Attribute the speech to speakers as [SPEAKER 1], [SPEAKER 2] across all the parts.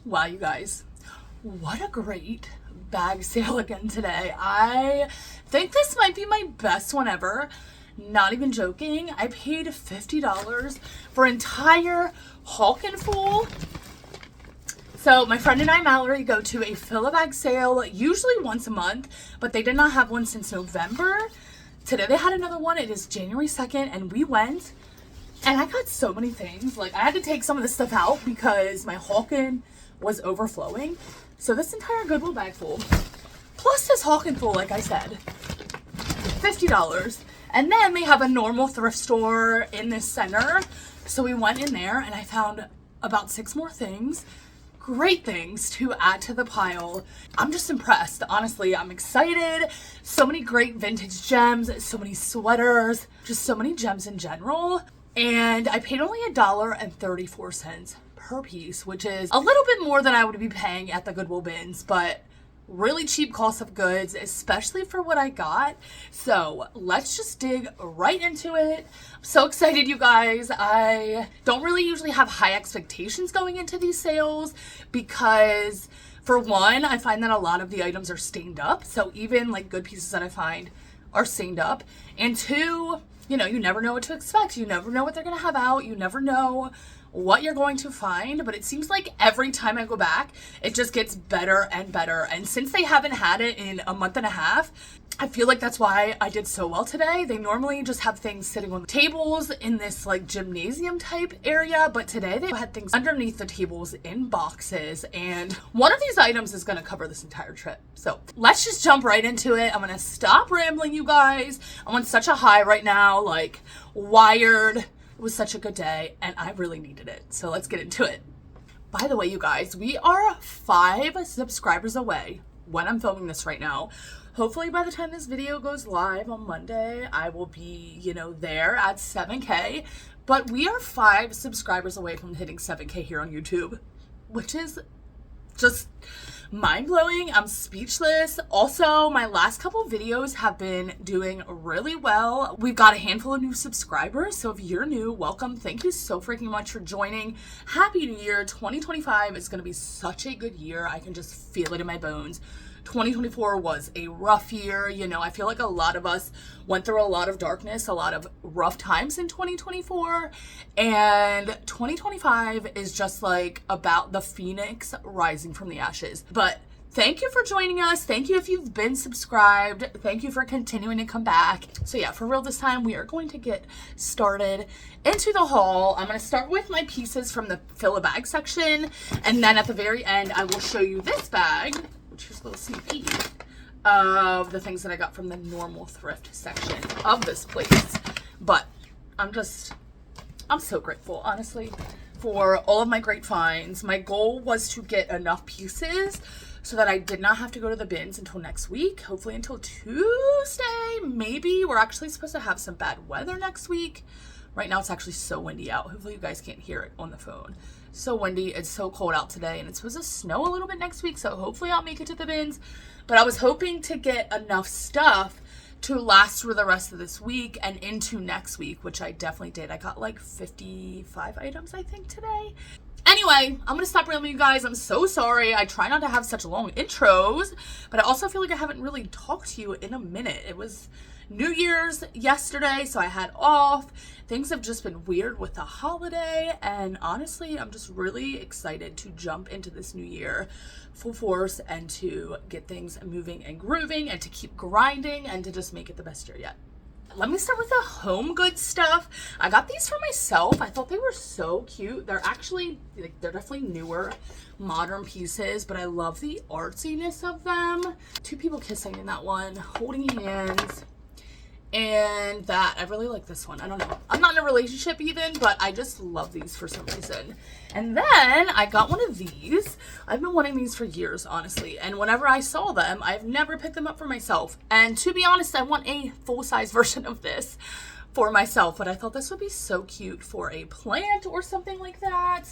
[SPEAKER 1] Wow, you guys, what a great bag sale again today. I think this might be my best one ever. Not even joking. I paid $50 for an entire Hulk and Full. So my friend and I, Mallory, go to a fill-a-bag sale usually once a month, but they did not have one since November. Today they had another one. It is January 2nd, and we went, and I got so many things. Like, I had to take some of this stuff out because my Hulk-in was overflowing. So this entire Goodwill bag full, plus this Hulk and Full, like I said, $50. And then they have a normal thrift store in this center. So we went in there and I found about 6 more things. Great things to add to the pile. I'm just impressed. Honestly, I'm excited. So many great vintage gems, so many sweaters, just so many gems in general. And I paid only $1.34 per piece, which is a little bit more than I would be paying at the Goodwill bins, but really cheap cost of goods, especially for what I got. So let's just dig right into it. I'm so excited, you guys. I don't really usually have high expectations going into these sales because, for one, I find that a lot of the items are stained up. So even like good pieces that I find are stained up. And two, you know, you never know what to expect. You never know what they're going to have out. You never know what you're going to find, but it seems like every time I go back, it just gets better and better. And since they haven't had it in a month and a half, I feel like that's why I did so well today. They normally just have things sitting on the tables in this like gymnasium type area, but today they had things underneath the tables in boxes, and one of these items is going to cover this entire trip. So let's just jump right into it. I'm going to stop rambling, you guys. I'm on such a high right now, like wired. It was such a good day and I really needed it. So let's get into it. By the way, you guys, we are 5 subscribers away when I'm filming this right now. Hopefully by the time this video goes live on Monday, I will be, there at 7K. But we are 5 subscribers away from hitting 7K here on YouTube, which is just mind-blowing. I'm speechless. Also, my last couple videos have been doing really well. We've got a handful of new subscribers, so if you're new, welcome. Thank you so freaking much for joining. Happy New Year. 2025 is going to be such a good year. I can just feel it in my bones. 2024 was a rough year. I feel like a lot of us went through a lot of darkness, a lot of rough times in 2024, and 2025 is just like about the phoenix rising from the ashes. But thank you for joining us. Thank you if you've been subscribed. Thank you for continuing to come back. So yeah, for real this time, we are going to get started into the haul. I'm going to start with my pieces from the fill-a-bag section, and then at the very end, I will show you this bag, which is a little sneak peek of the things that I got from the normal thrift section of this place. But I'm so grateful, honestly, for all of my great finds. My goal was to get enough pieces so that I did not have to go to the bins until next week, hopefully until Tuesday, maybe. We're actually supposed to have some bad weather next week. Right now it's actually so windy out. Hopefully you guys can't hear it on the phone. So windy, it's so cold out today, and it's supposed to snow a little bit next week, so hopefully I'll make it to the bins. But I was hoping to get enough stuff to last through the rest of this week and into next week, which I definitely did. I got like 55 items, I think, today. Anyway, I'm gonna stop rambling, you guys. I'm so sorry. I try not to have such long intros, but I also feel like I haven't really talked to you in a minute. It was New Year's yesterday, so I had off. Things have just been weird with the holiday, and honestly, I'm just really excited to jump into this new year full force and to get things moving and grooving and to keep grinding and to just make it the best year yet. Let me start with the home goods stuff. I got these for myself. I thought they were so cute. They're actually, they're definitely newer, modern pieces, but I love the artsiness of them. 2 people kissing in that one, holding hands. And that, I really like this one. I don't know. I'm not in a relationship even, but I just love these for some reason. And then I got one of these. I've been wanting these for years, honestly. And whenever I saw them, I've never picked them up for myself. And to be honest, I want a full-size version of this for myself. But I thought this would be so cute for a plant or something like that.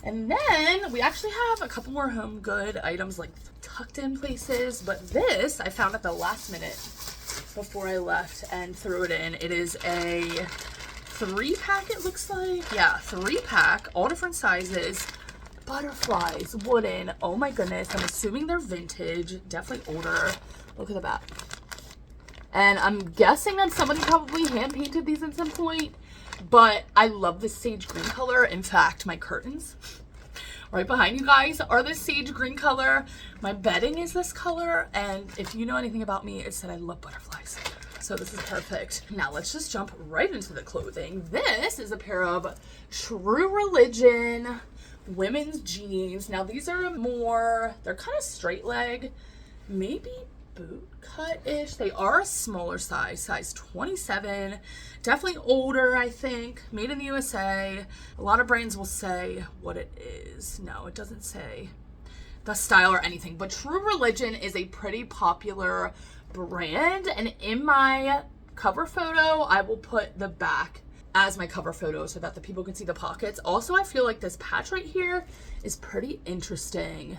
[SPEAKER 1] And then we actually have a couple more home good items like tucked in places. But this I found at the last minute before I left and threw it in. It is a 3-pack, it looks like. Yeah, 3-pack, all different sizes. butterflies, wooden. Oh my goodness. I'm assuming they're vintage, definitely older. Look at the back. And I'm guessing that somebody probably hand painted these at some point, but I love this sage green color. In fact, my curtains right behind you guys are this sage green color. My bedding is this color, and if you know anything about me, it's that I love butterflies. So this is perfect. Now let's just jump right into the clothing. This is a pair of True Religion women's jeans. Now these are more, they're kind of straight leg, maybe boot cut-ish. They are a smaller size 27. Definitely older, I think. Made in the USA. A lot of brands will say what it is. No, it doesn't say the style or anything. But True Religion is a pretty popular brand. And in my cover photo, I will put the back as my cover photo so that the people can see the pockets. Also, I feel like this patch right here is pretty interesting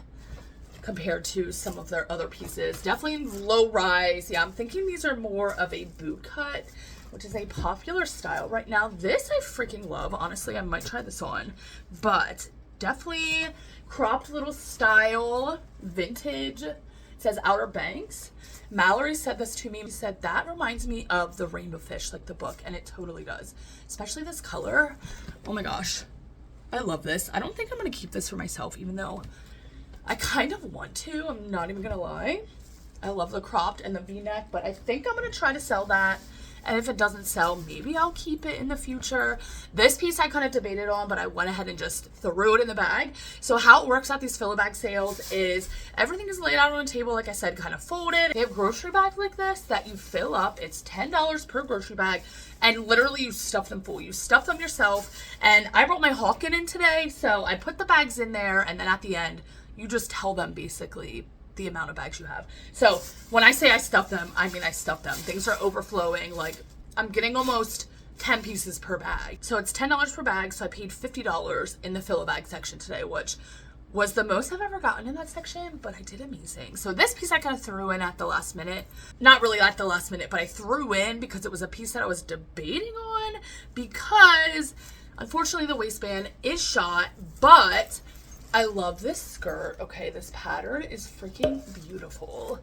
[SPEAKER 1] compared to some of their other pieces. Definitely low rise. Yeah, I'm thinking these are more of a boot cut, which is a popular style right now. This I freaking love. Honestly, I might try this on, but definitely cropped little style, vintage. It says Outer Banks. Mallory said this to me. She said, that reminds me of the Rainbow Fish, like the book, and it totally does. Especially this color. Oh my gosh. I love this. I don't think I'm going to keep this for myself, even though I kind of want to. I'm not even going to lie. I love the cropped and the V-neck, but I think I'm going to try to sell that. And if it doesn't sell, maybe I'll keep it in the future. This piece I kind of debated on, but I went ahead and just threw it in the bag. So how it works at these fill a bag sales is everything is laid out on a table, like I said, kind of folded. They have grocery bags like this that you fill up. It's $10 per grocery bag. And literally you stuff them full. You stuff them yourself. And I brought my Hawken in today, so I put the bags in there. And then at the end, you just tell them basically the amount of bags you have. So when I say I stuff them, I mean I stuff them. Things are overflowing. Like I'm getting almost 10 pieces per bag. So it's $10 per bag. So I paid $50 in the fill a bag section today, which was the most I've ever gotten in that section, but I did amazing. So this piece I kind of threw in at the last minute. Not really at the last minute, but I threw in because it was a piece that I was debating on, because unfortunately the waistband is shot, but I love this skirt. Okay, this pattern is freaking beautiful.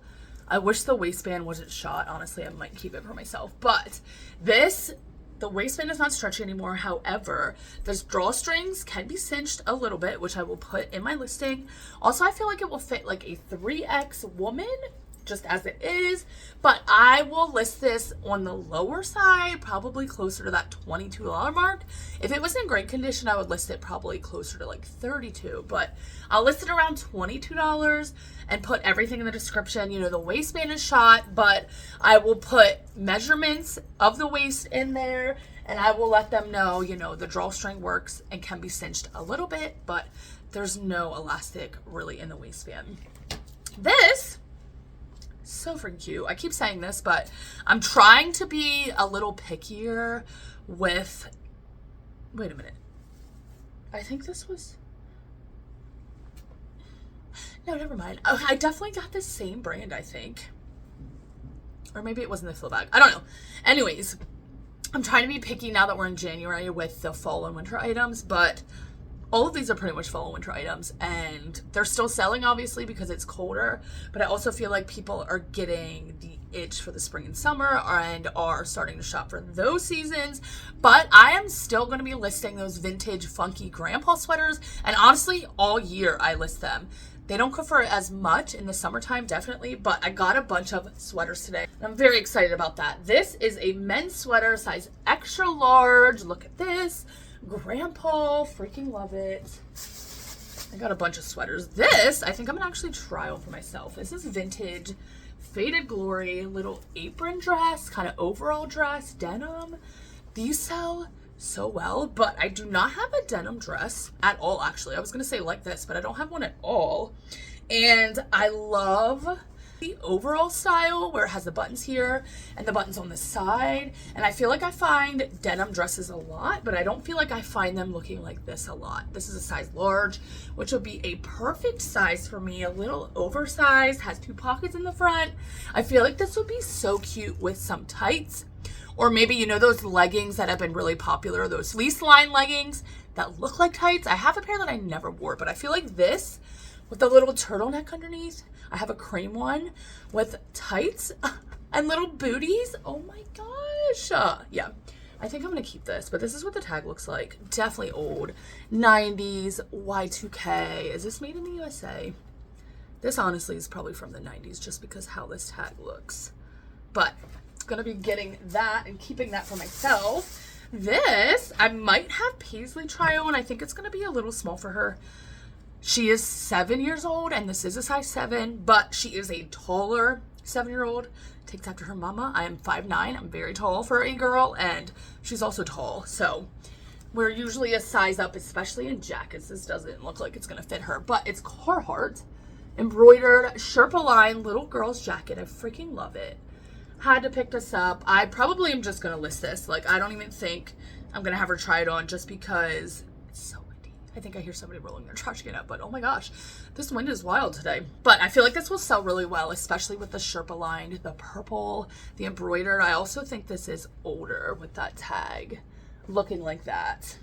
[SPEAKER 1] I wish the waistband wasn't shot. Honestly, I might keep it for myself. But the waistband is not stretchy anymore. However, the drawstrings can be cinched a little bit, which I will put in my listing. Also, I feel like it will fit like a 3X woman, just as it is, but I will list this on the lower side, probably closer to that $22 mark. If it was in great condition, I would list it probably closer to like $32, but I'll list it around $22 and put everything in the description. You know, the waistband is shot, but I will put measurements of the waist in there, and I will let them know, you know, the drawstring works and can be cinched a little bit, but there's no elastic really in the waistband. This, so freaking cute. I keep saying this, but I'm trying to be a little pickier with, wait a minute. I think this was, no, never mind. Oh, I definitely got the same brand, I think. Or maybe it wasn't the fill bag. I don't know. Anyways, I'm trying to be picky now that we're in January with the fall and winter items, but all of these are pretty much fall and winter items, and they're still selling obviously because it's colder, but I also feel like people are getting the itch for the spring and summer and are starting to shop for those seasons. But I am still going to be listing those vintage funky grandpa sweaters, and honestly all year I list them. They don't go for as much in the summertime, definitely, but I got a bunch of sweaters today. I'm very excited about that. This is a men's sweater, size extra large. Look at this. Grandpa, freaking love it. I got a bunch of sweaters. This, I think I'm gonna actually try on for myself. This is vintage, faded glory, little apron dress, kind of overall dress, denim. These sell so well, but I do not have a denim dress at all, actually. I was gonna say like this, but I don't have one at all. And I love the overall style where it has the buttons here and the buttons on the side, and I feel like I find denim dresses a lot, but I don't feel like I find them looking like this a lot. This is a size large, which would be a perfect size for me. A little oversized, has 2 pockets in the front. I feel like this would be so cute with some tights Or maybe, you know, those leggings that have been really popular, those fleece line leggings that look like tights. I have a pair that I never wore, but I feel like this with the little turtleneck underneath. I have a cream one with tights and little booties. Oh my gosh. Yeah. I think I'm going to keep this, but this is what the tag looks like. Definitely old. 90s, Y2K. Is this made in the USA? This honestly is probably from the 90s just because how this tag looks. But going to be getting that and keeping that for myself. This, I might have Paisley try on. I think it's going to be a little small for her. She is 7 years old, and this is a size 7, but she is a taller 7-year-old. Takes after her mama. I am 5'9". I'm very tall for a girl, and she's also tall. So we're usually a size up, especially in jackets. This doesn't look like it's going to fit her, but it's Carhartt. Embroidered Sherpa line little girl's jacket. I freaking love it. Had to pick this up. I probably am just going to list this. Like, I don't even think I'm going to have her try it on just because it's so windy. I think I hear somebody rolling their trash can up, but oh my gosh, this wind is wild today. But I feel like this will sell really well, especially with the Sherpa line, the purple, the embroidered. I also think this is older with that tag looking like that.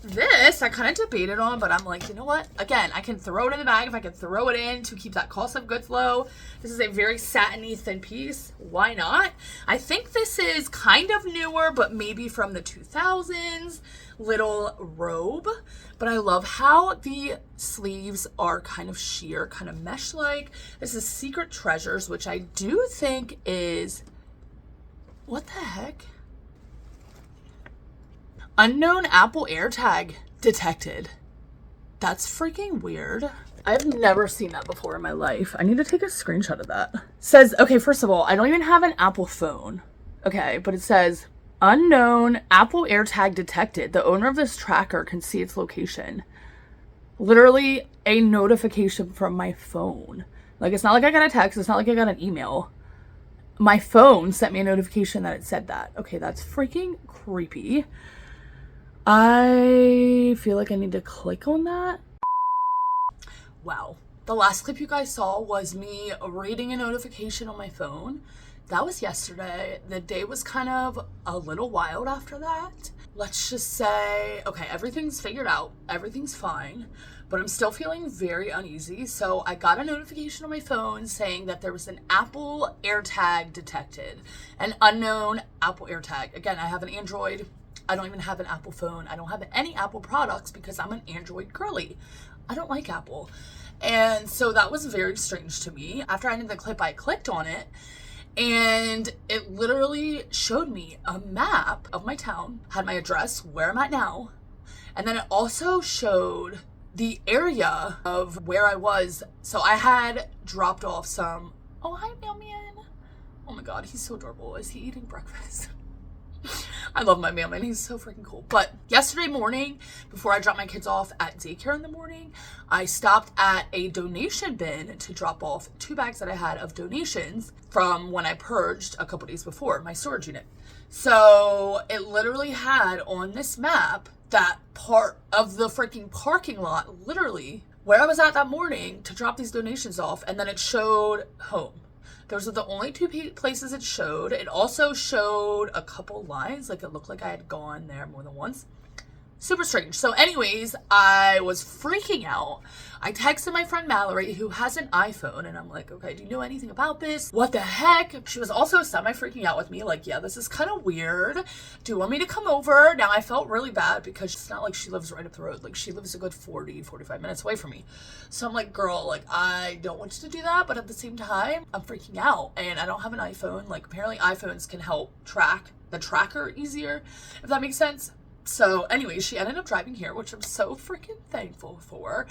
[SPEAKER 1] This I kind of debated on, but I'm like, you know what? Again, I can throw it in the bag if I can throw it in to keep that cost of goods low. This is a very satiny thin piece. Why not? I think this is kind of newer, but maybe from the 2000s. Little robe. But I love how the sleeves are kind of sheer, kind of mesh-like. This is Secret Treasures, which I do think is... What the heck? Unknown Apple AirTag detected. That's freaking weird. I've never seen that before in my life. I need to take a screenshot of that. Says, okay, first of all, I don't even have an Apple phone. Okay, but it says, unknown Apple AirTag detected. The owner of this tracker can see its location. Literally a notification from my phone. Like, it's not like I got a text. It's not like I got an email. My phone sent me a notification that it said that. Okay, that's freaking creepy. I feel like I need to click on that. Wow. The last clip you guys saw was me reading a notification on my phone. That was yesterday. The day was kind of a little wild after that. Let's just say, okay, everything's figured out. Everything's fine. But I'm still feeling very uneasy. So I got a notification on my phone saying that there was an Apple AirTag detected. An unknown Apple AirTag. Again, I have an Android. I don't even have an Apple phone. I don't have any Apple products because I'm an Android girly. I don't like Apple. And so that was very strange to me. After I ended the clip, I clicked on it and it literally showed me a map of my town, had my address, where I'm at now. And then it also showed the area of where I was. So I had dropped off some, oh, hi, mailman. Oh my God, he's so adorable. Is he eating breakfast? I love my mailman. He's so freaking cool. But yesterday morning, before I dropped my kids off at daycare in the morning, I stopped at a donation bin to drop off 2 bags that I had of donations from when I purged a couple days before my storage unit. So it literally had on this map that part of the freaking parking lot, literally where I was at that morning to drop these donations off. And then it showed home. Those are the only 2 places it showed. It also showed a couple lines, like it looked like I had gone there more than once. Super strange. So anyways, I was freaking out. I texted my friend Mallory, who has an iPhone, and I'm like, okay, do you know anything about this? What the heck? She was also semi-freaking out with me, like, yeah, this is kind of weird. Do you want me to come over? Now, I felt really bad because it's not like she lives right up the road. Like, she lives a good 45 minutes away from me. So I'm like, girl, like, I don't want you to do that, but at the same time, I'm freaking out, and I don't have an iPhone. Like, apparently iPhones can help track the tracker easier, if that makes sense. So anyway, she ended up driving here, which I'm so freaking thankful for.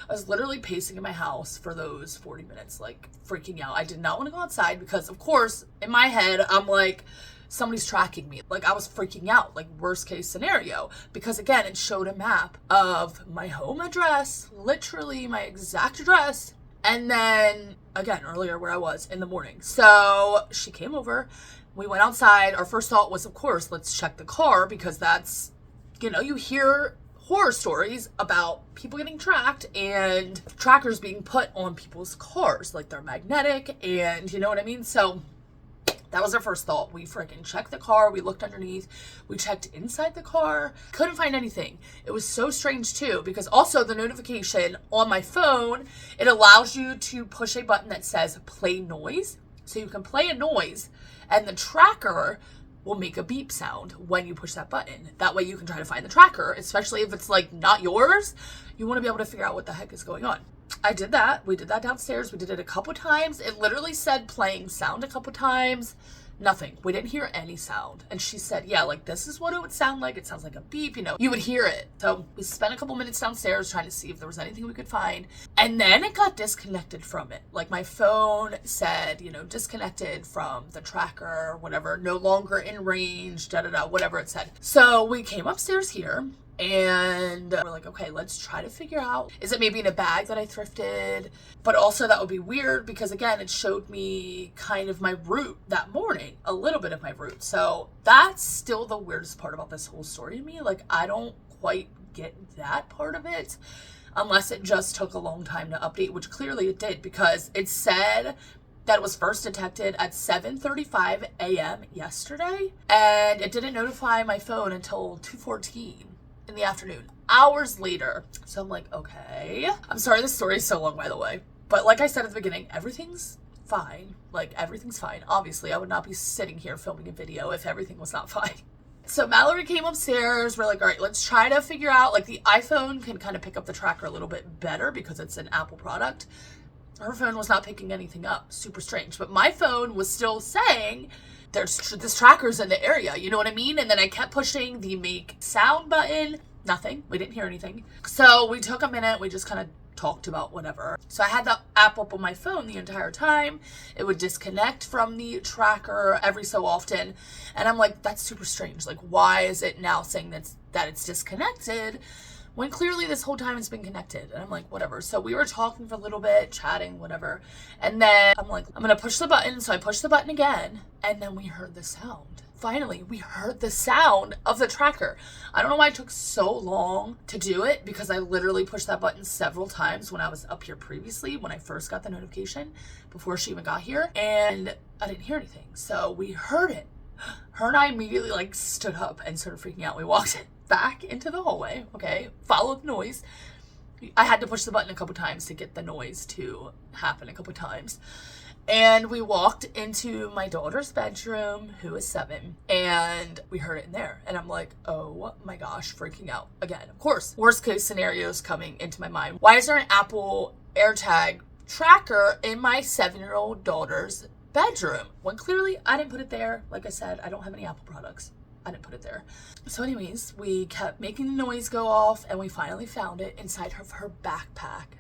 [SPEAKER 1] I was literally pacing in my house for those 40 minutes, like freaking out. I did not want to go outside because, of course, in my head, I'm like, somebody's tracking me. Like, I was freaking out, like worst case scenario. Because again, it showed a map of my home address, literally my exact address. And then again, earlier where I was in the morning. So she came over. We went outside. Our first thought was, of course, let's check the car because that's, you know, you hear horror stories about people getting tracked and trackers being put on people's cars, like they're magnetic and you know what I mean? So That was our first thought. We freaking checked the car. We looked underneath. We checked inside the car. Couldn't find anything. It was so strange too, because also the notification on my phone, it allows you to push a button that says play noise. So you can play a noise and the tracker will make a beep sound when you push that button. That way you can try to find the tracker, especially if it's like not yours. You want to be able to figure out what the heck is going on. I did that. We did that downstairs. We did it a couple times. It literally said playing sound a couple times. Nothing. We didn't hear any sound. And she said, yeah, like this is what it would sound like. It sounds like a beep, you know, you would hear it. So we spent a couple minutes downstairs trying to see if there was anything we could find. And then it got disconnected from it. Like my phone said, you know, disconnected from the tracker, whatever, no longer in range, whatever it said. So we came upstairs here. And we're like, okay, let's try to figure out, is it maybe in a bag that I thrifted? But also that would be weird because again, it showed me kind of my route that morning, a little bit of my route. So that's still the weirdest part about this whole story to me. Like, I don't quite get that part of it unless it just took a long time to update, which clearly it did because it said that it was first detected at 7:35 a.m. yesterday. And it didn't notify my phone until 2:14. in the afternoon, hours later. So I'm like, okay. I'm sorry this story is so long, by the way. But like I said at the beginning, everything's fine. Like, everything's fine. Obviously, I would not be sitting here filming a video if everything was not fine. So Mallory came upstairs. We're like, all right, let's try to figure out, like, the iPhone can kind of pick up the tracker a little bit better because it's an Apple product. Her phone was not picking anything up. Super strange. But my phone was still saying there's this tracker's in the area, you know what I mean? And then I kept pushing the make sound button. Nothing. We didn't hear anything. So we took a minute. We just kind of talked about whatever. So I had the app up on my phone the entire time. It would disconnect from the tracker every so often. And I'm like, that's super strange. Like, why is it now saying that it's disconnected when clearly this whole time it's been connected? And I'm like, whatever. So we were talking for a little bit, chatting, whatever. And then I'm like, I'm going to push the button. So I pushed the button again. And then we heard the sound. Finally, we heard the sound of the tracker. I don't know why it took so long to do it because I literally pushed that button several times when I was up here previously, when I first got the notification before she even got here, and I didn't hear anything. So we heard it. Her and I immediately like stood up and started freaking out. We walked back into the hallway, okay, followed the noise. I had to push the button a couple times to get the noise to happen a couple times. And we walked into my daughter's bedroom, who is 7, and we heard it in there. And I'm like, oh my gosh, freaking out again. Of course, worst case scenarios coming into my mind. Why is there an Apple AirTag tracker in my 7-year-old daughter's bedroom when clearly I didn't put it there? Like I said, I don't have any Apple products. I didn't put it there. So anyways, we kept making the noise go off and we finally found it inside of her backpack.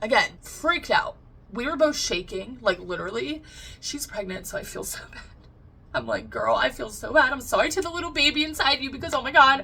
[SPEAKER 1] Again, freaked out. We were both shaking, like literally. She's pregnant, so I feel so bad. I'm like, girl, I feel so bad. I'm sorry to the little baby inside you because, oh my God,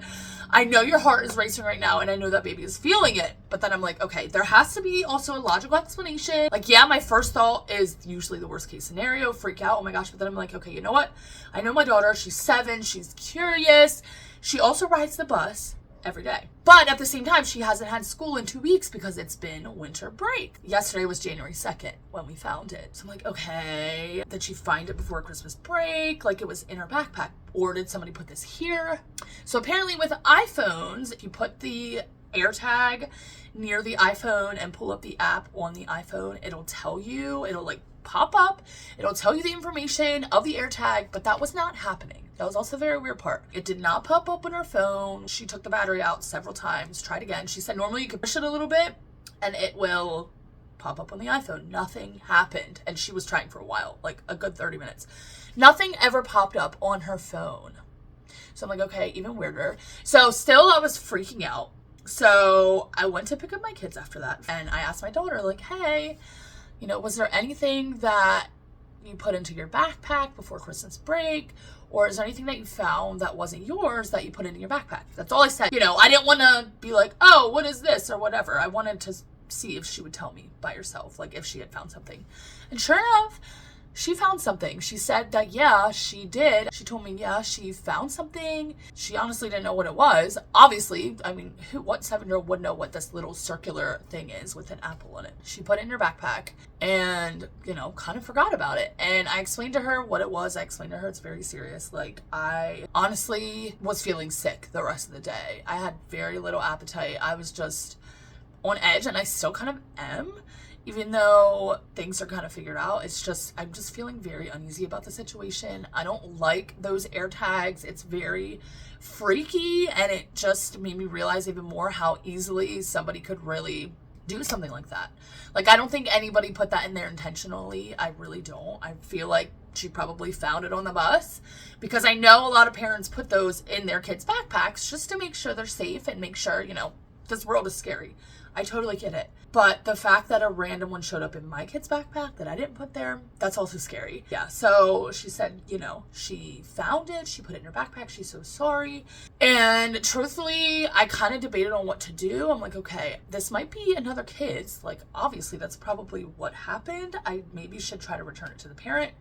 [SPEAKER 1] I know your heart is racing right now and I know that baby is feeling it. But then I'm like, okay, there has to be also a logical explanation. Like, yeah, my first thought is usually the worst case scenario, freak out, oh my gosh. But then I'm like, okay, you know what? I know my daughter, she's 7, she's curious. She also rides the bus every day. But at the same time, she hasn't had school in 2 weeks because it's been winter break. Yesterday was January 2nd when we found it. So I'm like, okay, did she find it before Christmas break? Like it was in her backpack, or did somebody put this here? So apparently with iPhones, if you put the AirTag near the iPhone and pull up the app on the iPhone, it'll tell you, it'll like pop up, it'll tell you the information of the AirTag, but that was not happening. That was also a very weird part. It did not pop up on her phone. She took the battery out several times, tried again. She said normally you can push it a little bit and it will pop up on the iPhone. Nothing happened. And she was trying for a while, like a good 30 minutes. Nothing ever popped up on her phone. So I'm like, okay, even weirder. So still I was freaking out. So I went to pick up my kids after that. And I asked my daughter, like, hey, you know, was there anything that you put into your backpack before Christmas break? Or is there anything that you found that wasn't yours that you put into your backpack? That's all I said. You know, I didn't want to be like, oh, what is this or whatever. I wanted to see if she would tell me by herself, like if she had found something. And sure enough,
[SPEAKER 2] she found something. She said that, yeah, she did. She told me, yeah, she found something. She honestly didn't know what it was. Obviously, I mean, what 7-year-old would know what this little circular thing is with an apple in it? She put it in her backpack and, you know, kind of forgot about it. And I explained to her what it was. I explained to her it's very serious. Like, I honestly was feeling sick the rest of the day. I had very little appetite. I was just on edge, and I still kind of am. Even though things are kind of figured out, I'm just feeling very uneasy about the situation. I don't like those air tags. It's very freaky, and it just made me realize even more how easily somebody could really do something like that. Like, I don't think anybody put that in there intentionally. I really don't. I feel like she probably found it on the bus, because I know a lot of parents put those in their kids' backpacks just to make sure they're safe and make sure, you know, this world is scary. I totally get it. But the fact that a random one showed up in my kid's backpack that I didn't put there, that's also scary. Yeah, so she said, you know, she found it. She put it in her backpack. She's so sorry. And truthfully, I kind of debated on what to do. I'm like, okay, this might be another kid's. Like, obviously, that's probably what happened. I maybe should try to return it to the parent.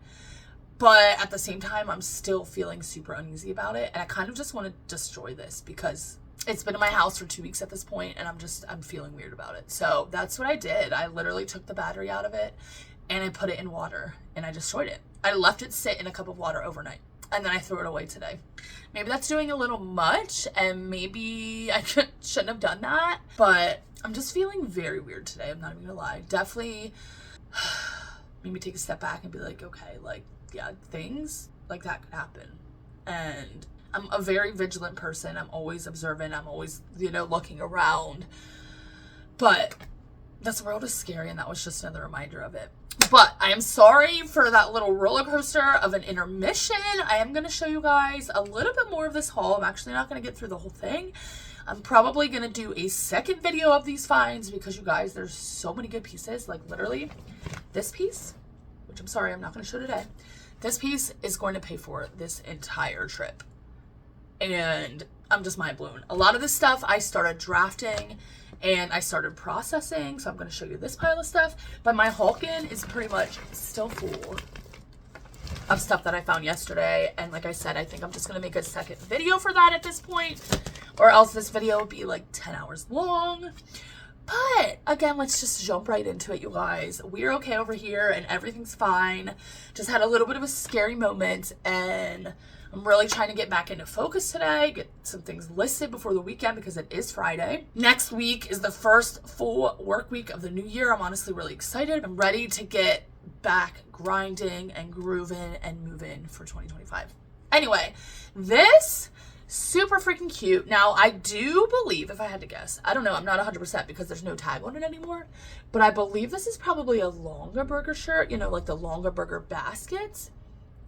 [SPEAKER 2] But at the same time, I'm still feeling super uneasy about it. And I kind of just want to destroy this because it's been in my house for 2 weeks at this point, and I'm feeling weird about it. So that's what I did. I literally took the battery out of it and I put it in water and I destroyed it. I left it sit in a cup of water overnight, and then I threw it away today. Maybe that's doing a little much, and maybe I shouldn't have done that, but I'm just feeling very weird today. I'm not even gonna lie. Definitely made me take a step back and be like, okay, like, yeah, things like that could happen. And I'm a very vigilant person. I'm always observant. I'm always, you know, looking around. But this world is scary, and that was just another reminder of it. But I am sorry for that little roller coaster of an intermission. I am going to show you guys a little bit more of this haul. I'm actually not going to get through the whole thing. I'm probably going to do a second video of these finds because, you guys, there's so many good pieces. Like, literally, this piece, which I'm sorry I'm not going to show today, this piece is going to pay for this entire trip. And I'm just mind blown. A lot of this stuff I started drafting and I started processing. So I'm going to show you this pile of stuff. But my Hulkin is pretty much still full of stuff that I found yesterday. And like I said, I think I'm just going to make a second video for that at this point. Or else this video will be like 10 hours long. But again, let's just jump right into it, you guys. We're okay over here and everything's fine. Just had a little bit of a scary moment, and I'm really trying to get back into focus today, get some things listed before the weekend because it is Friday. Next week is the first full work week of the new year. I'm honestly really excited. I'm ready to get back grinding and grooving and moving for 2025. Anyway, this super freaking cute. Now, I do believe, if I had to guess, I don't know, I'm not 100% because there's no tag on it anymore, but I believe this is probably a longer burger shirt, you know, like the longer burger baskets.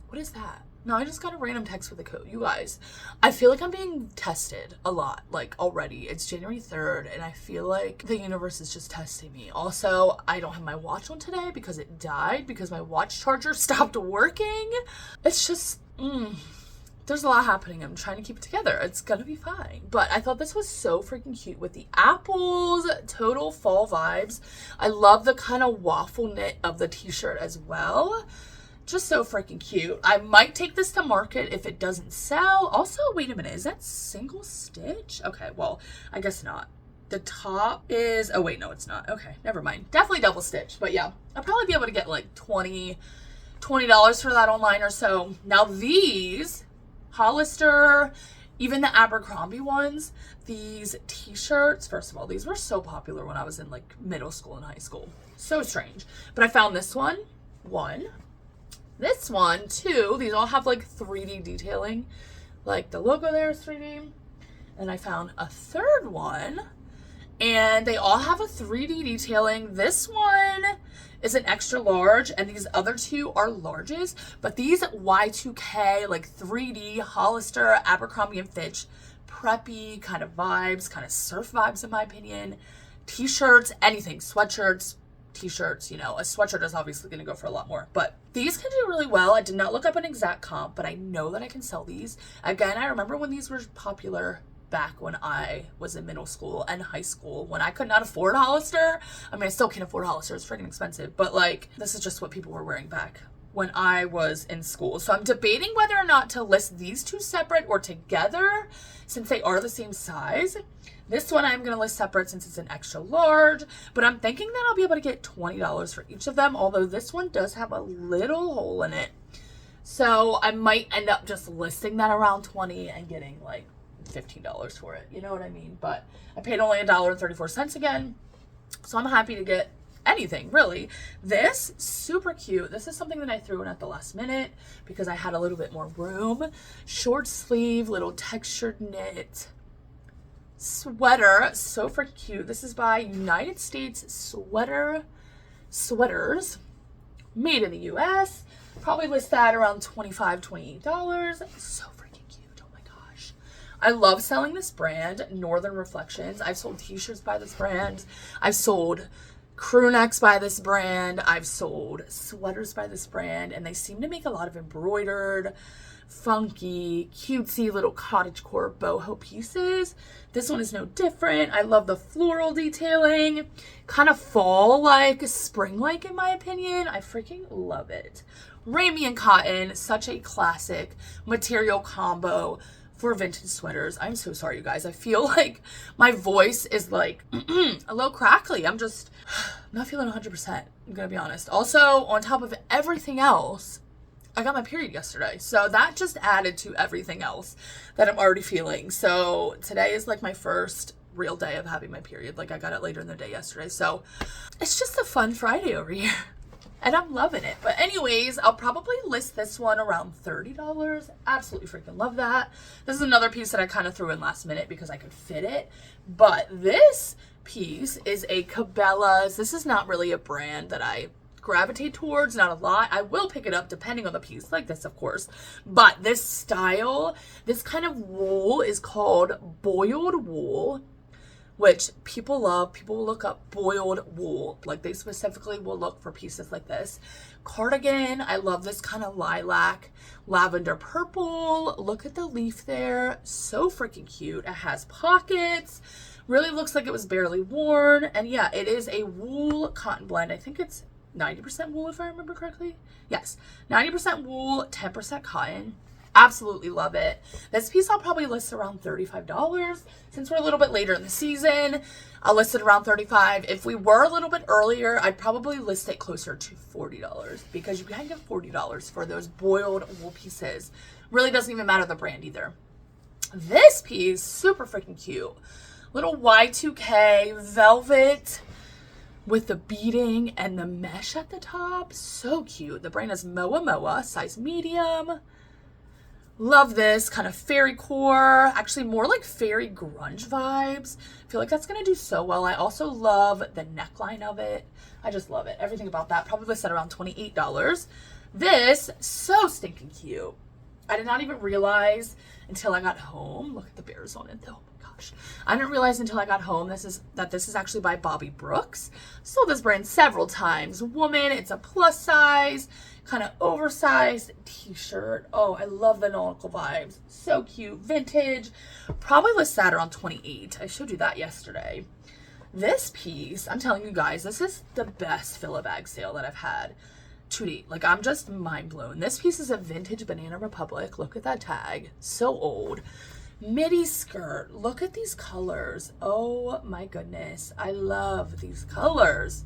[SPEAKER 2] What is that? No, I just got a random text with a code. You guys, I feel like I'm being tested a lot, like already. It's January 3rd, and I feel like the universe is just testing me. Also, I don't have my watch on today because it died because my watch charger stopped working. It's just, there's a lot happening. I'm trying to keep it together. It's gonna be fine. But I thought this was so freaking cute with the apples, total fall vibes. I love the kind of waffle knit of the t-shirt as well. Just so freaking cute. I might take this to market if it doesn't sell. Also, wait a minute, is that single stitch? Okay, well, I guess not. The top is, oh wait, no, it's not. Okay, never mind. Definitely double stitch, but yeah, I'll probably be able to get like $20 for that online or so. Now these, Hollister, even the Abercrombie ones, these t-shirts, first of all, these were so popular when I was in like middle school and high school. So strange. But I found this one. This one, two. These all have like 3D detailing. Like the logo there is 3D. And I found a third one. And they all have a 3D detailing. This one is an extra large. And these other two are larges. But these Y2K, like 3D, Hollister, Abercrombie & Fitch, preppy kind of vibes. Kind of surf vibes in my opinion. T-shirts, anything. Sweatshirts, t-shirts, you know, a sweatshirt is obviously going to go for a lot more, but these can do really well. I did not look up an exact comp, but I know that I can sell these. Again, I remember when these were popular back when I was in middle school and high school, when I could not afford Hollister. I mean, I still can't afford Hollister. It's freaking expensive, but like, this is just what people were wearing back
[SPEAKER 1] when I was in school. So I'm debating whether or not to list these two separate or together since they are the same size. This one I'm going to list separate since it's an extra large, but I'm thinking that I'll be able to get $20 for each of them, although this one does have a little hole in it. So I might end up just listing that around $20 and getting like $15 for it. You know what I mean? But I paid only $1.34 again. So I'm happy to get anything, really. This, super cute. This is something that I threw in at the last minute because I had a little bit more room. Short sleeve, little textured knit sweater. So freaking cute. This is by United States Sweaters. Made in the US. Probably list that around $25, $28. So freaking cute. Oh my gosh. I love selling this brand, Northern Reflections. I've sold t-shirts by this brand. I've sold crew necks by this brand. I've sold sweaters by this brand. And they seem to make a lot of embroidered, funky, cutesy little cottagecore boho pieces. This one is no different. I love the floral detailing. Kind of fall-like, spring-like in my opinion. I freaking love it. Ramian cotton, such a classic material combo for vintage sweaters. I'm so sorry, you guys. I feel like my voice is like a little crackly. I'm not feeling 100%. I'm gonna be honest. Also, on top of everything else, I got my period yesterday. So that just added to everything else that I'm already feeling. So today is like my first real day of having my period. Like I got it later in the day yesterday. So it's just a fun Friday over here. And I'm loving it. But anyways, I'll probably list this one around $30. Absolutely freaking love that. This is another piece that I kind of threw in last minute because I could fit it. But this piece is a Cabela's. This is not really a brand that I gravitate towards, not a lot. I will pick it up depending on the piece, like this, of course. But this style, this kind of wool is called boiled wool, which people love. People will look up boiled wool. Like they specifically will look for pieces like this. Cardigan, I love this kind of lilac, lavender purple. Look at the leaf there. So freaking cute. It has pockets. Really looks like it was barely worn. And yeah, it is a wool cotton blend. I think it's 90% wool if I remember correctly. Yes, 90% wool, 10% cotton. Absolutely love it. This piece I'll probably list around $35. Since we're a little bit later in the season, I'll list it around $35. If we were a little bit earlier, I'd probably list it closer to $40 because you can get $40 for those boiled wool pieces. Really doesn't even matter the brand either. This piece, super freaking cute. Little Y2K velvet with the beading and the mesh at the top. So cute. The brand is Moa, size medium. Love this kind of fairy core, actually more like fairy grunge vibes. I feel like that's going to do so well. I also love the neckline of it. I just love it. Everything about that. Probably set around $28. This, so stinking cute. I did not even realize until I got home. Look at the bears on it though. I didn't realize until I got home this is actually by Bobby Brooks. Sold this brand several times. Woman, it's a plus size, kind of oversized t-shirt. Oh, I love the nautical vibes. So cute, vintage. Probably list that around $28. I showed you that yesterday. This piece, I'm telling you guys, this is the best fill-a-bag sale that I've had to date. Like, I'm just mind blown. This piece is a vintage Banana Republic. Look at that tag. So old. Midi skirt. Look at these colors. Oh my goodness. I love these colors.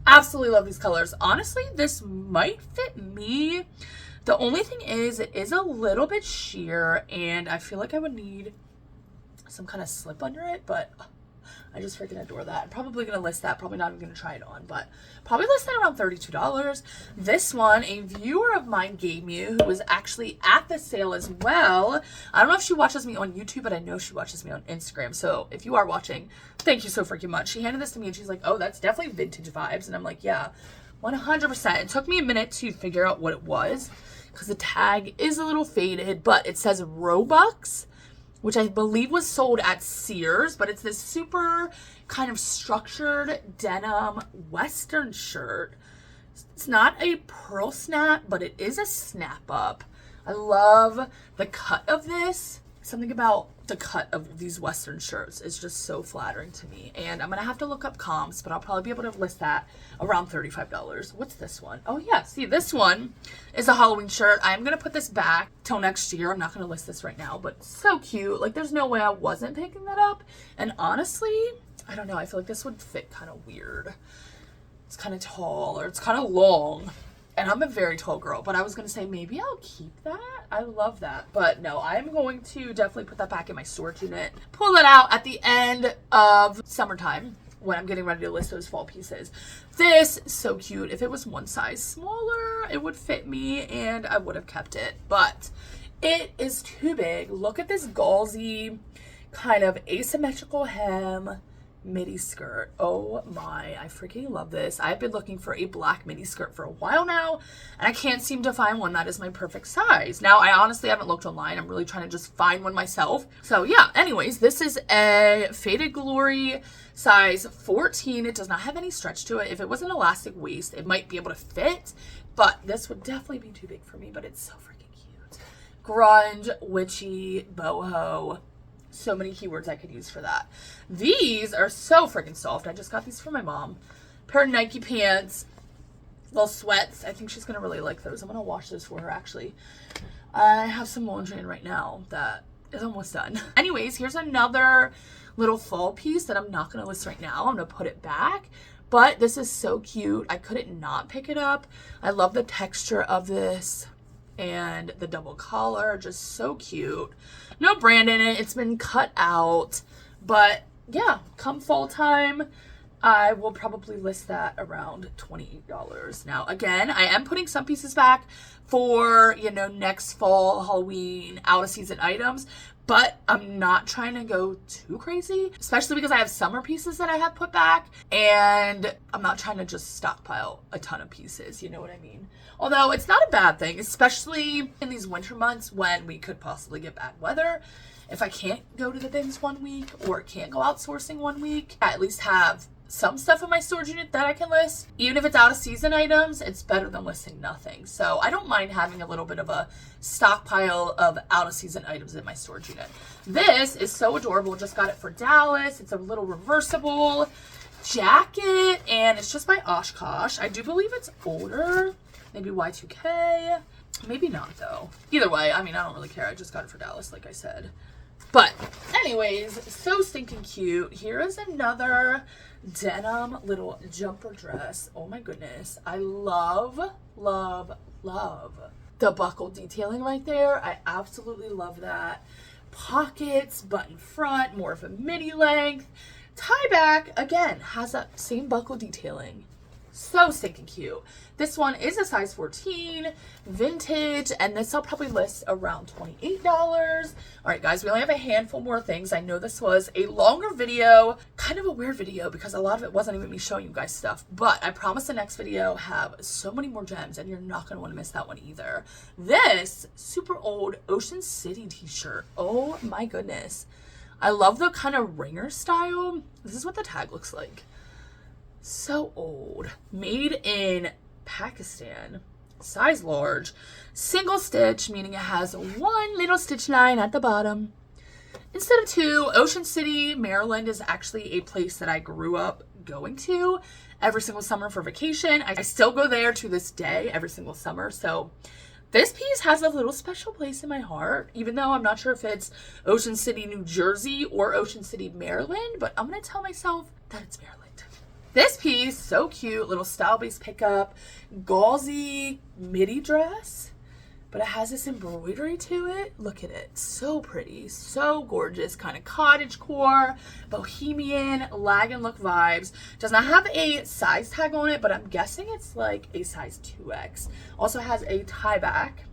[SPEAKER 1] Absolutely love these colors. Honestly, this might fit me. The only thing is it is a little bit sheer and I feel like I would need some kind of slip under it, but I just freaking adore that. I'm probably going to list that. Probably not even going to try it on, but probably list that around $32. This one, a viewer of mine gave me, who was actually at the sale as well. I don't know if she watches me on YouTube, but I know she watches me on Instagram. So if you are watching, thank you so freaking much. She handed this to me and she's like, oh, that's definitely vintage vibes. And I'm like, yeah, 100%. It took me a minute to figure out what it was because the tag is a little faded, but it says Robux, which I believe was sold at Sears, but it's this super kind of structured denim Western shirt. It's not a pearl snap, but it is a snap up. I love the cut of this. Something about the cut of these Western shirts is just so flattering to me. And I'm going to have to look up comps, but I'll probably be able to list that around $35. What's this one? Oh yeah, see, this one is a Halloween shirt. I'm going to put this back till next year. I'm not going to list this right now, but so cute. Like, there's no way I wasn't picking that up. And honestly, I don't know. I feel like this would fit kind of weird. It's kind of tall, or it's kind of long. And I'm a very tall girl, but I was going to say maybe I'll keep that. I love that. But no, I'm going to definitely put that back in my storage unit. Pull it out at the end of summertime when I'm getting ready to list those fall pieces. This is so cute. If it was one size smaller, it would fit me and I would have kept it. But it is too big. Look at this gauzy kind of asymmetrical hem midi skirt. Oh my, I freaking love this. I've been looking for a black midi skirt for a while now, and I can't seem to find one that is my perfect size. Now, I honestly haven't looked online. I'm really trying to just find one myself. So yeah, anyways, this is a Faded Glory size 14. It does not have any stretch to it. If it was an elastic waist, it might be able to fit, but this would definitely be too big for me, but it's so freaking cute. Grunge, witchy, boho. So many keywords I could use for that. These are so freaking soft. I just got these for my mom. Pair of Nike pants, little sweats. I think she's gonna really like those. I'm gonna wash those for her actually. I have some laundry in right now that is almost done. Anyways, here's another little fall piece that I'm not gonna list right now. I'm gonna put it back. But this is so cute. I couldn't not pick it up. I love the texture of this. And the double collar, just so cute. No brand in it. It's been cut out. But yeah, come fall time, I will probably list that around $28. Now, again, I am putting some pieces back for, you know, next fall, Halloween, out of season items. But I'm not trying to go too crazy, especially because I have summer pieces that I have put back. And I'm not trying to just stockpile a ton of pieces, you know what I mean? Although it's not a bad thing, especially in these winter months when we could possibly get bad weather. If I can't go to the bins one week or can't go outsourcing one week, I at least have some stuff in my storage unit that I can list. Even if it's out of season items, it's better than listing nothing. So I don't mind having a little bit of a stockpile of out of season items in my storage unit. This is so adorable. Just got it for Dallas. It's a little reversible jacket and it's just by Oshkosh. I do believe it's older, maybe Y2K. Maybe not though. Either way, I mean, I don't really care. I just got it for Dallas, like I said. But anyways, so stinking cute. Here is another denim little jumper dress. Oh my goodness. I love, love, love the buckle detailing right there. I absolutely love that. Pockets, button front, more of a midi length. Tie back, again, has that same buckle detailing. So stinking cute. This one is a size 14, vintage, and this I'll probably list around $28. All right, guys, we only have a handful more things. I know this was a longer video, kind of a weird video because a lot of it wasn't even me showing you guys stuff, but I promise the next video have so many more gems and you're not going to want to miss that one either. This super old Ocean City t-shirt. Oh my goodness. I love the kind of ringer style. This is what the tag looks like. So old. Made in Pakistan. Size large. Single stitch, meaning it has one little stitch line at the bottom instead of two. Ocean City, Maryland is actually a place that I grew up going to every single summer for vacation. I still go there to this day every single summer. So this piece has a little special place in my heart, even though I'm not sure if it's Ocean City, New Jersey or Ocean City, Maryland, but I'm going to tell myself that it's Maryland. This piece, so cute, little style-based pickup, gauzy midi dress, but it has this embroidery to it. Look at it, so pretty, so gorgeous, kind of cottagecore, bohemian, lag and look vibes. Does not have a size tag on it, but I'm guessing it's like a size 2X. Also has a tie back.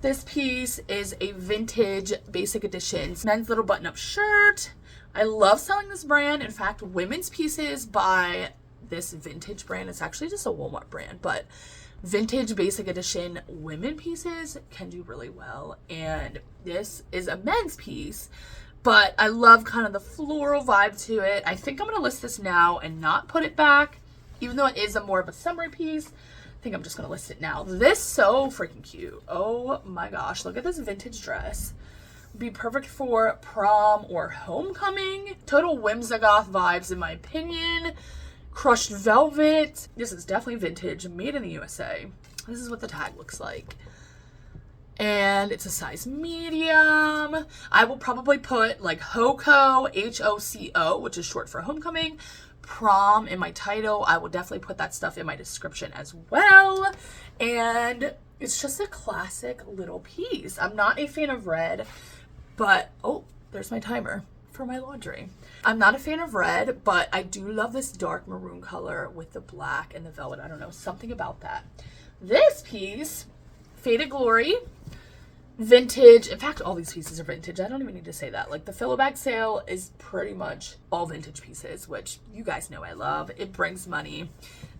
[SPEAKER 1] This piece is a vintage basic edition men's little button-up shirt. I love selling this brand. In fact, women's pieces by this vintage brand, it's actually just a Walmart brand, but vintage basic edition women pieces can do really well. And this is a men's piece, but I love kind of the floral vibe to it. I think I'm going to list this now and not put it back, even though it is a more of a summery piece. I think I'm just going to list it now. This so freaking cute. Oh my gosh. Look at this vintage dress. Be perfect for prom or homecoming. Total whimsigoth vibes in my opinion. Crushed velvet. This is definitely vintage, made in the USA. This is what the tag looks like. And it's a size medium. I will probably put like HOCO, HOCO, which is short for homecoming, prom in my title. I will definitely put that stuff in my description as well. And it's just a classic little piece. I'm not a fan of red, but, oh, there's my timer for my laundry. I'm not a fan of red, but I do love this dark maroon color with the black and the velvet. I don't know, something about that. This piece, Faded Glory, vintage. In fact, all these pieces are vintage. I don't even need to say that. Like the filler bag sale is pretty much all vintage pieces, which you guys know I love. It brings money.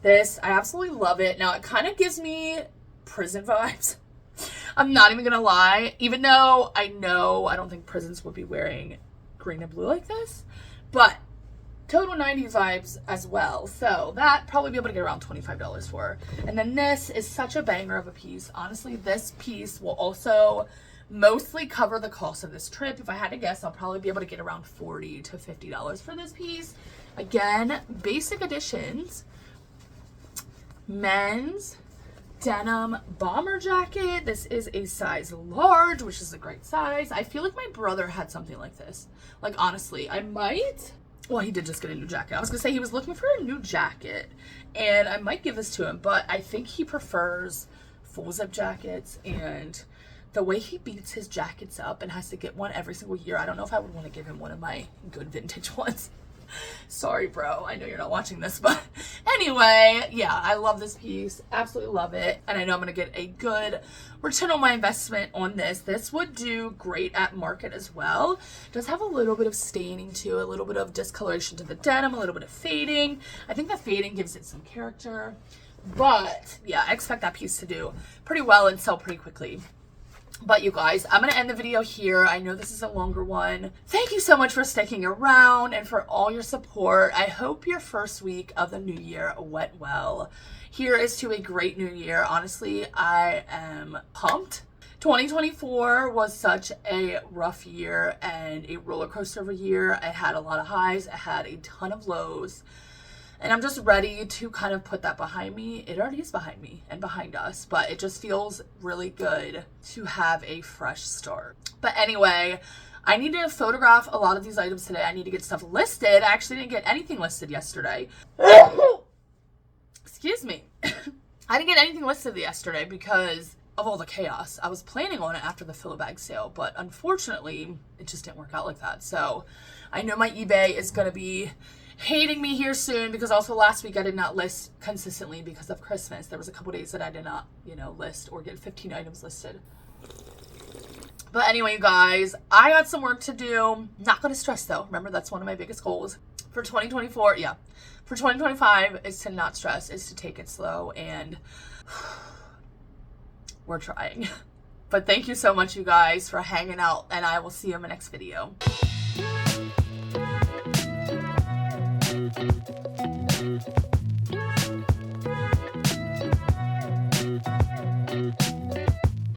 [SPEAKER 1] This, I absolutely love it. Now it kind of gives me prison vibes. I'm not even gonna lie, even though I know I don't think prisons would be wearing green and blue like this, but total 90s vibes as well. So that probably be able to get around $25 for. And then this is such a banger of a piece. Honestly, this piece will also mostly cover the cost of this trip. If I had to guess, I'll probably be able to get around $40 to $50 for this piece. Again, basic additions. Men's denim bomber jacket. This is a size large, which is a great size. I feel like my brother had something like this. Like, honestly, I might... Well, he did just get a new jacket. I was going to say he was looking for a new jacket, and I might give this to him, but I think he prefers full zip jackets, and the way he beats his jackets up and has to get one every single year, I don't know if I would want to give him one of my good vintage ones. Sorry, bro. I know you're not watching this, but anyway, yeah, I love this piece. Absolutely love it. And I know I'm going to get a good return on my investment on this. This would do great at market as well. It does have a little bit of staining too, a little bit of discoloration to the denim, a little bit of fading. I think the fading gives it some character. But yeah, I expect that piece to do pretty well and sell pretty quickly. But you guys, I'm going to end the video here. I know this is a longer one. Thank you so much for sticking around and for all your support. I hope your first week of the new year went well. Here is to a great new year. Honestly, I am pumped. 2024 was such a rough year and a roller coaster of a year. I had a lot of highs. I had a ton of lows. And I'm just ready to kind of put that behind me. It already is behind me and behind us, but it just feels really good to have a fresh start. But anyway, I need to photograph a lot of these items today. I need to get stuff listed. I actually didn't get anything listed yesterday. Excuse me. I didn't get anything listed yesterday because of all the chaos. I was planning on it after the filler bag sale, but unfortunately, it just didn't work out like that. So I know my eBay is going to be hating me here soon because also last week I did not list consistently because of Christmas. There was a couple days that I did not, list or get 15 items listed. But anyway, you guys, I got some work to do. Not going to stress though. Remember, that's one of my biggest goals for 2024. Yeah. For 2025 is to not stress, is to take it slow, and we're trying. But thank you so much, you guys, for hanging out, and I will see you in my next video.